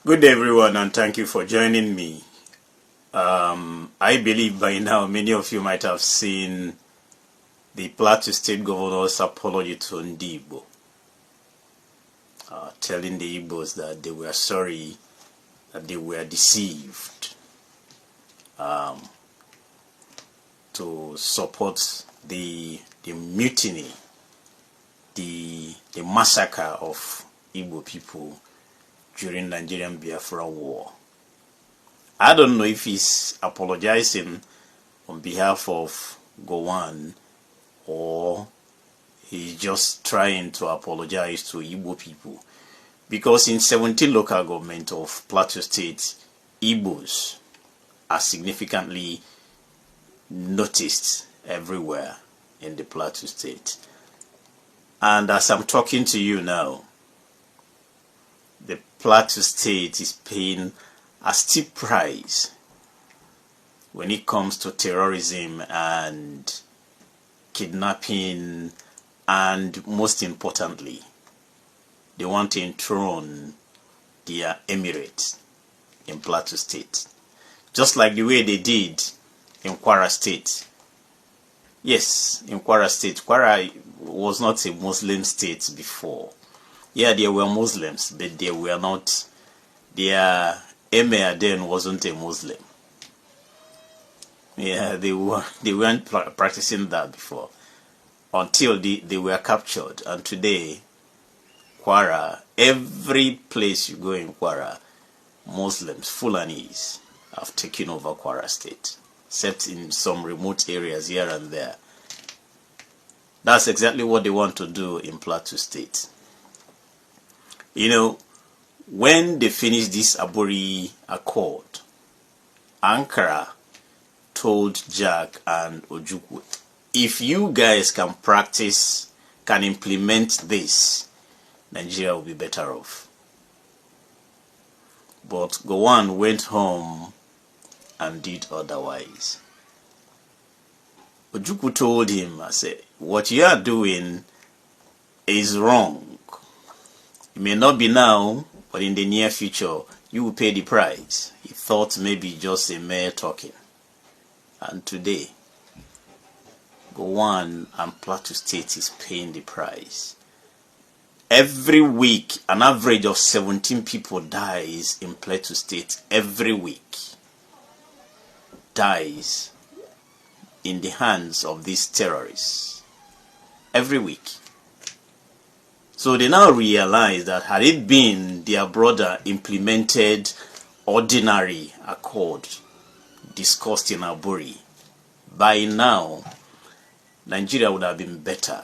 Good day, everyone, and thank you for joining me. I believe by now many of you might have seen the Plateau State Governor's apology to Ndi Igbo, telling the Igbos that they were sorry, that they were deceived, to support the mutiny, the massacre of Igbo people during Nigerian Biafra War. I don't know if he's apologizing on behalf of Gowon or he's just trying to apologize to Igbo people, because in 17 local government of Plateau State, Igbos are significantly noticed everywhere in the Plateau State. And as I'm talking to you now, the Plateau State is paying a steep price when it comes to terrorism and kidnapping, and most importantly, they want to enthrone their emirate in Plateau State, just like the way they did in Kwara State. Yes, in Kwara State. Kwara was not a Muslim state before. Yeah, there were Muslims, but they were not. Their emir then wasn't a Muslim. Yeah, they weren't practicing that before, until they were captured. And today, Kwara, every place you go in Kwara, Muslims, Fulanis, have taken over Kwara State, except in some remote areas here and there. That's exactly what they want to do in Plateau State. You know, when they finished this Aburi Accord, Ankara told Jack and Ojukwu, if you guys can implement this, Nigeria will be better off. But Gowon went home and did otherwise. Ojukwu told him, I said, what you are doing is wrong. It may not be now, but in the near future, you will pay the price. He thought maybe just a mere talking. And today, Gowon and Plateau State is paying the price. Every week, an average of 17 people dies in Plateau State. Every week dies in the hands of these terrorists. Every week. So they now realize that had it been their brother implemented ordinary accord discussed in Aburi, by now Nigeria would have been better.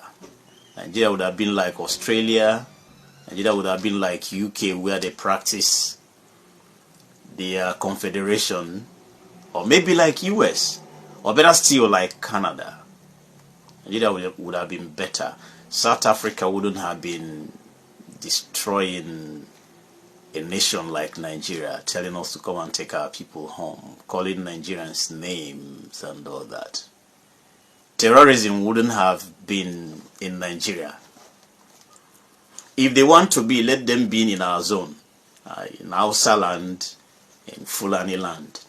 Nigeria would have been like Australia. Nigeria would have been like UK, where they practice their confederation, or maybe like US, or better still like Canada. Nigeria would have been better. South Africa wouldn't have been destroying a nation like Nigeria, telling us to come and take our people home, calling Nigerians names and all that. Terrorism wouldn't have been in Nigeria. If they want to be, let them be in our zone, in Hausa land, in Fulani land.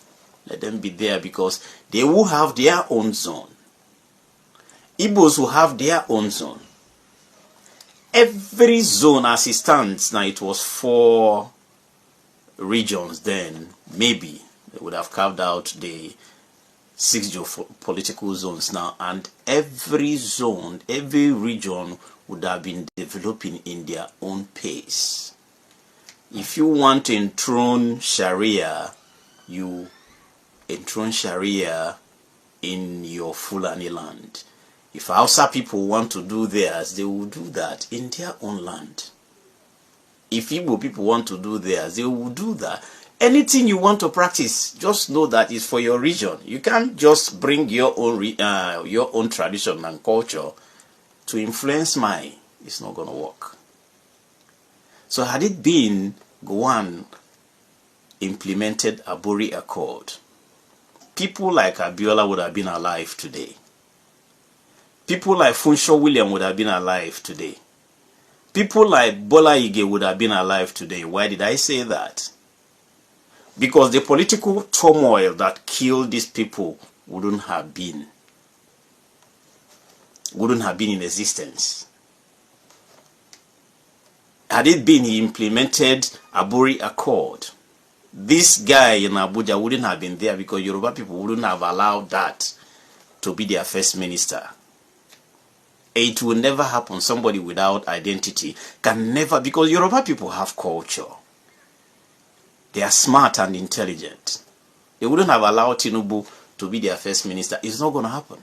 Let them be there, because they will have their own zone. Igbos will have their own zone. Every zone as it stands now, it was 4 regions then. Maybe they would have carved out the 6 geopolitical zones now, and every zone, every region would have been developing in their own pace. If you want to enthrone Sharia, you enthrone Sharia in your Fulani land. If Hausa people want to do theirs, they will do that in their own land. If Igbo people want to do theirs, they will do that. Anything you want to practice, just know that it's for your region. You can't just bring your own tradition and culture to influence mine. It's not going to work. So had it been Gowon implemented Aburi Accord, people like Abiola would have been alive today. People like Funsho William would have been alive today. People like Bola Ige would have been alive today. Why did I say that? Because the political turmoil that killed these people wouldn't have been in existence. Had it been he implemented Aburi Accord, this guy in Abuja wouldn't have been there, because Yoruba people wouldn't have allowed that to be their first minister. It will never happen. Somebody without identity can never, because Yoruba people have culture. They are smart and intelligent. They wouldn't have allowed Tinubu to be their first minister. It's not going to happen.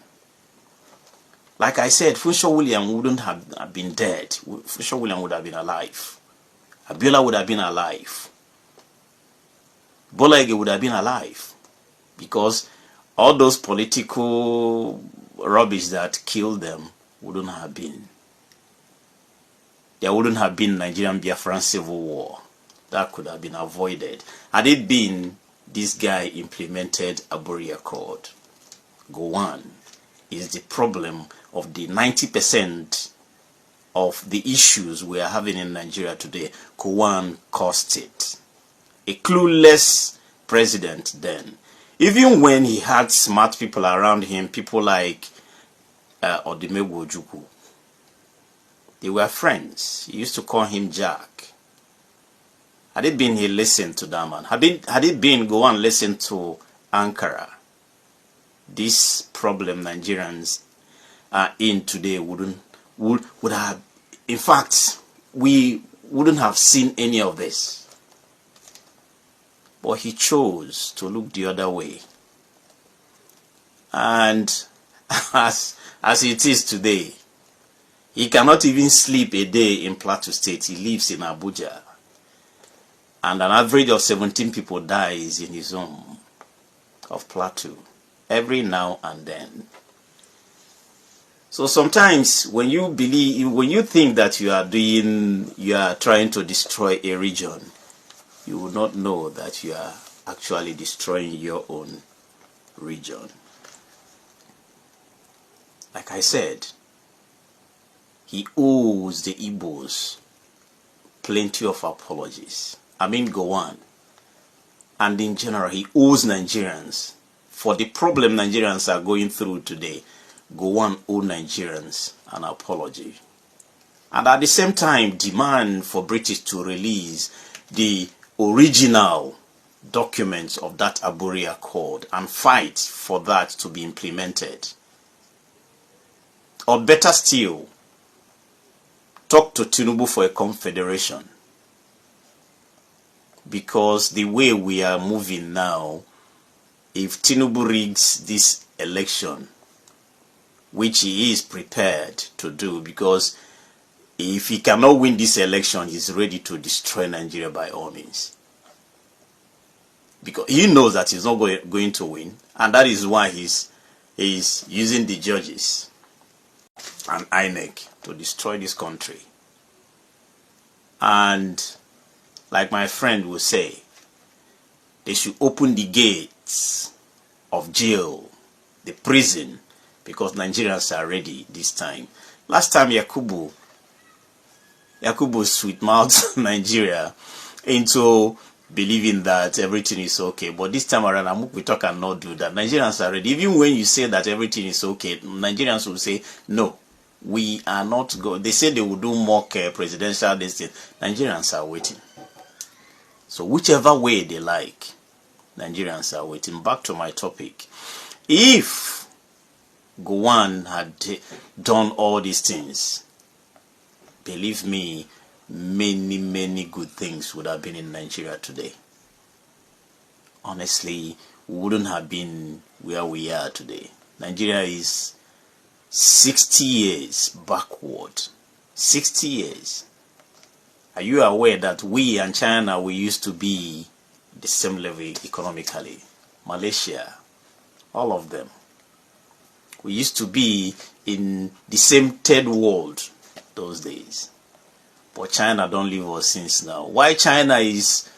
Like I said, Funsho William wouldn't have been dead. Funsho William would have been alive. Abiola would have been alive. Bola Ige would have been alive. Because all those political rubbish that killed them wouldn't have been. There wouldn't have been Nigerian Biafran Civil War. That could have been avoided had it been this guy implemented Aburi Accord. Gowon is the problem of the 90% of the issues we are having in Nigeria today. Gowon caused it. A clueless president then. Even when he had smart people around him, people like Yakubu Ojukwu, they were friends. He used to call him Jack. Had it been he listened to that man, had it been Gowon listened to Ankara, this problem Nigerians are in today would have, in fact, we wouldn't have seen any of this. But he chose to look the other way. And as it is today, he cannot even sleep a day in Plateau State. He lives in Abuja. And an average of 17 people dies in his home of Plateau every now and then. So sometimes when you think that you are trying to destroy a region, you will not know that you are actually destroying your own region. Like I said, he owes the Igbos plenty of apologies. I mean Gowon. And in general, he owes Nigerians for the problem Nigerians are going through today. Gowon owes Nigerians an apology. And at the same time, demand for British to release the original documents of that Aburi Accord and fight for that to be implemented. Or better still, talk to Tinubu for a confederation. Because the way we are moving now, if Tinubu rigs this election, which he is prepared to do, because if he cannot win this election, he's ready to destroy Nigeria by all means. Because he knows that he's not going to win, and that is why he's using the judges and INEC to destroy this country. And like my friend will say, they should open the gates of jail, the prison, because Nigerians are ready this time. Last time Yakubu sweet mouthed Nigeria into believing that everything is okay. But this time around, we talk and not do that. Nigerians are ready. Even when you say that everything is okay, Nigerians will say, no, we are not going. They say they will do mock presidential listing. Nigerians are waiting. So whichever way they like, Nigerians are waiting. Back to my topic. If Gowon had done all these things, believe me, many good things would have been in Nigeria today. Honestly, we wouldn't have been where we are today. Nigeria is 60 years backward. 60 years. Are you aware that we and China, we used to be the same level economically? Malaysia, all of them. We used to be in the same third world those days. But China don't leave us since now. Why China is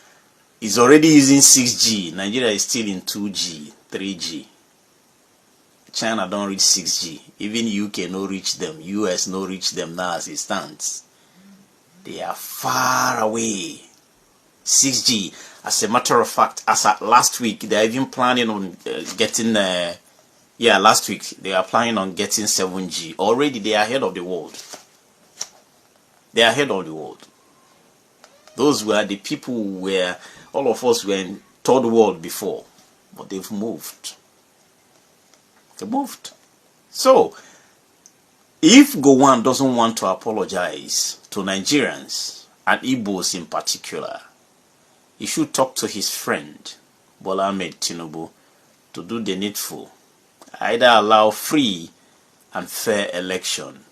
already using 6G, Nigeria is still in 2G, 3G. China don't reach 6G. Even UK no reach them. US no reach them now as it stands. They are far away. 6G. As a matter of fact, as at last week, they are even planning on getting, last week, they are planning on getting 7G. Already, they are ahead of the world. They are ahead of the world. Those were the people where all of us were in third world before, but they've moved. They moved. So, if Gowon doesn't want to apologize to Nigerians, and Igbos in particular, he should talk to his friend, Bola Ahmed Tinubu, to do the needful. Either allow free and fair election,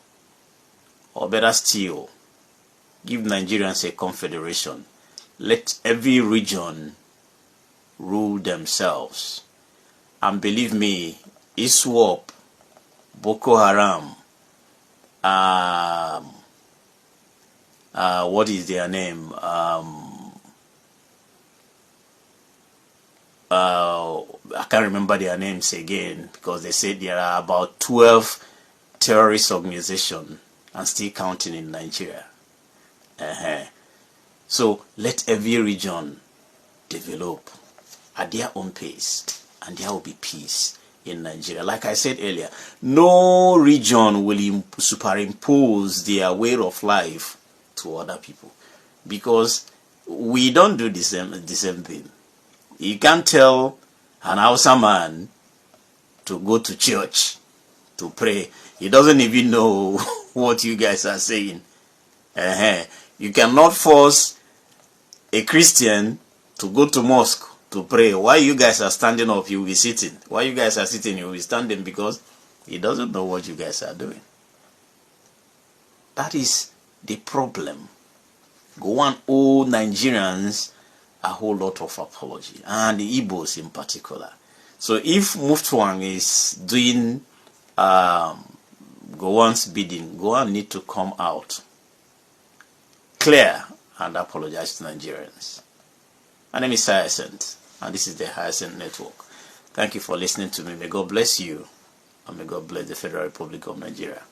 or better still, give Nigerians a confederation. Let every region rule themselves. And believe me, ISWAP, Boko Haram, what is their name? I can't remember their names again, because they said there are about 12 terrorist organizations and still counting in Nigeria. So let every region develop at their own pace, and there will be peace in Nigeria. Like I said earlier, no region will superimpose their way of life to other people, because we don't do the same thing. You can't tell an Hausa man to go to church to pray. He doesn't even know what you guys are saying. You cannot force a Christian to go to mosque to pray. Why you guys are standing up, you will be sitting. Why you guys are sitting, you will be standing, because he doesn't know what you guys are doing. That is the problem. Gowon owe Nigerians a whole lot of apology, and the Igbos in particular. So if Muftuang is doing Gowon's bidding, Gowon need to come out clear and apologize to Nigerians. My name is Hyacinth, and this is the Hyacinth Network. Thank you for listening to me. May God bless you, and may God bless the Federal Republic of Nigeria.